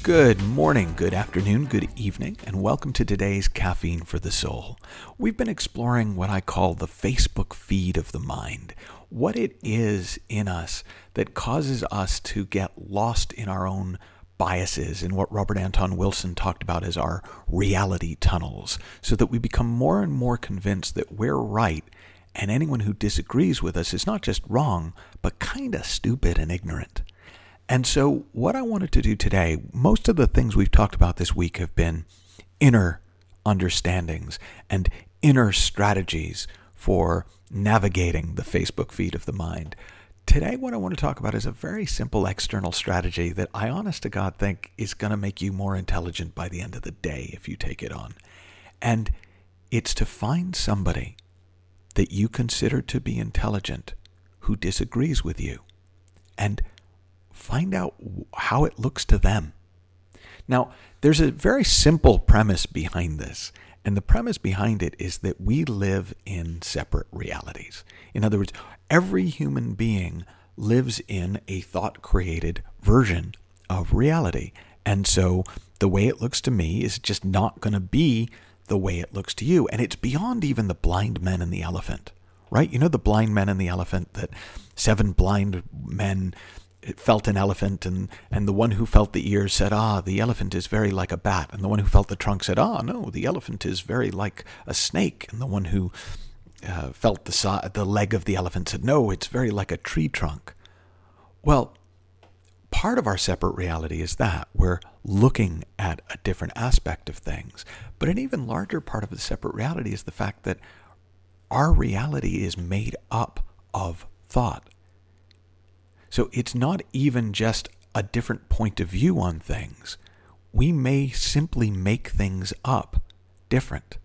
Good morning, good afternoon, good evening, and welcome to today's Caffeine for the Soul. We've been exploring what I call the Facebook feed of the mind, what it is in us that causes us to get lost in our own biases and what Robert Anton Wilson talked about as our reality tunnels, so that we become more and more convinced that we're right and anyone who disagrees with us is not just wrong, but kinda stupid and ignorant. And so what I wanted to do today, most of the things we've talked about this week have been inner understandings and inner strategies for navigating the Facebook feed of the mind. Today, what I want to talk about is a very simple external strategy that I honest to God think is going to make you more intelligent by the end of the day if you take it on. And it's to find somebody that you consider to be intelligent who disagrees with you and find out how it looks to them. Now, there's a very simple premise behind this, and the premise behind it is that we live in separate realities. In other words, every human being lives in a thought-created version of reality, and so the way it looks to me is just not going to be the way it looks to you, and it's beyond even the blind men and the elephant, right? You know the blind men and the elephant, that 7 blind men felt an elephant, and the one who felt the ears said, the elephant is very like a bat. And the one who felt the trunk said, no, the elephant is very like a snake. And the one who felt the leg of the elephant said, no, it's very like a tree trunk. Well, part of our separate reality is that we're looking at a different aspect of things. But an even larger part of the separate reality is the fact that our reality is made up of thought. So it's not even just a different point of view on things. We may simply make things up different.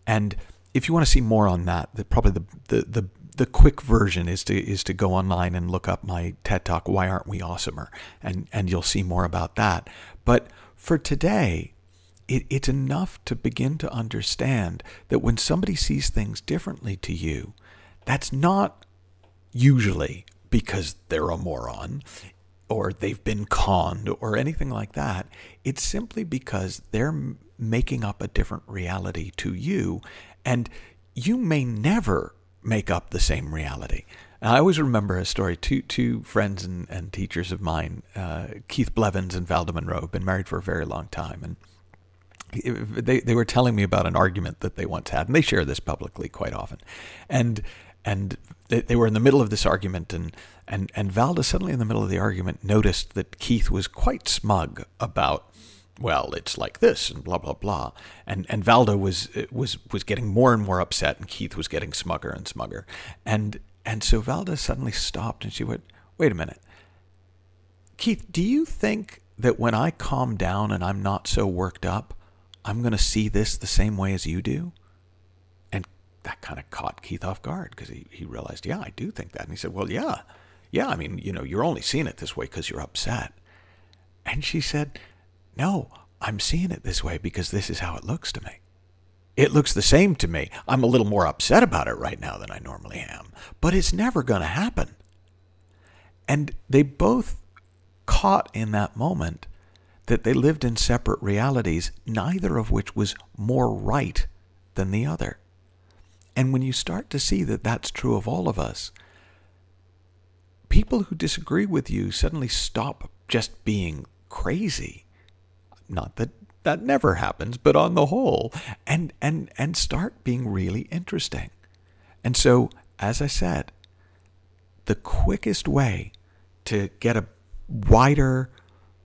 And if you want to see more on that, probably the quick version is to go online and look up my TED Talk, Why Aren't We Awesomer? And you'll see more about that. But for today, it's enough to begin to understand that when somebody sees things differently to you, that's not usually because they're a moron or they've been conned or anything like that. It's simply because they're making up a different reality to you, and you may never make up the same reality. And I always remember a story, two friends and teachers of mine, Keith Blevins and Valda Monroe, have been married for a very long time, and they were telling me about an argument that they once had, and they share this publicly quite often. And they were in the middle of this argument, and Valda suddenly in the middle of the argument noticed that Keith was quite smug about, well, it's like this and blah, blah, blah. And Valda was getting more and more upset, and Keith was getting smugger and smugger. And so Valda suddenly stopped, and she went, wait a minute. Keith, do you think that when I calm down and I'm not so worked up, I'm going to see this the same way as you do? That kind of caught Keith off guard, because he realized, yeah, I do think that. And he said, well, yeah, I mean, you're only seeing it this way because you're upset. And she said, no, I'm seeing it this way because this is how it looks to me. It looks the same to me. I'm a little more upset about it right now than I normally am, but it's never going to happen. And they both caught in that moment that they lived in separate realities, neither of which was more right than the other. And when you start to see that that's true of all of us, people who disagree with you suddenly stop just being crazy. Not that that never happens, but on the whole, and start being really interesting. And so, as I said, the quickest way to get a wider,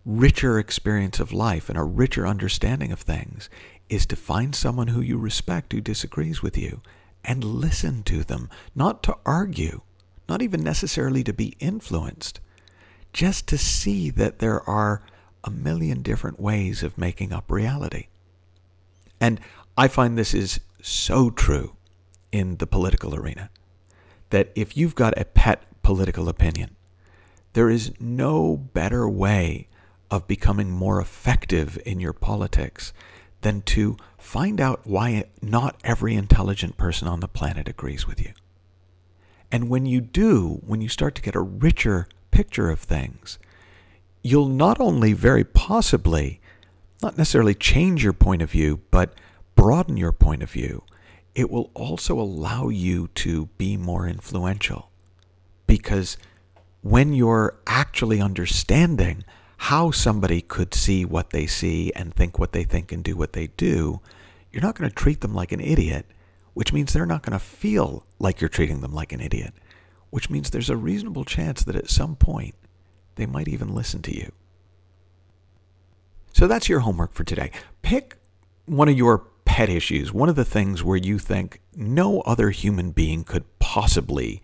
richer experience of life and a richer understanding of things is to find someone who you respect who disagrees with you, and listen to them, not to argue, not even necessarily to be influenced, just to see that there are a million different ways of making up reality. And I find this is so true in the political arena, that if you've got a pet political opinion, there is no better way of becoming more effective in your politics than to find out why not every intelligent person on the planet agrees with you. And when you do, when you start to get a richer picture of things, you'll not only very possibly, not necessarily change your point of view, but broaden your point of view. It will also allow you to be more influential. Because when you're actually understanding how somebody could see what they see and think what they think and do what they do, you're not going to treat them like an idiot, which means they're not going to feel like you're treating them like an idiot, which means there's a reasonable chance that at some point they might even listen to you. So that's your homework for today. Pick one of your pet issues, one of the things where you think no other human being could possibly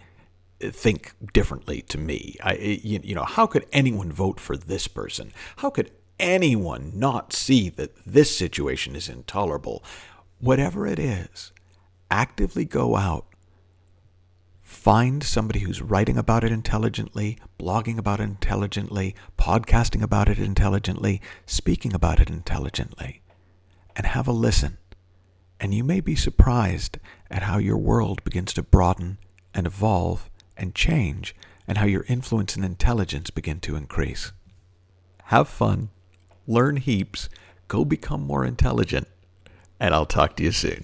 think differently to me. How could anyone vote for this person? How could anyone not see that this situation is intolerable? Whatever it is, actively go out. Find somebody who's writing about it intelligently, blogging about it intelligently, podcasting about it intelligently, speaking about it intelligently, and have a listen. And you may be surprised at how your world begins to broaden and evolve and change, and how your influence and intelligence begin to increase. Have fun, learn heaps, go become more intelligent, and I'll talk to you soon.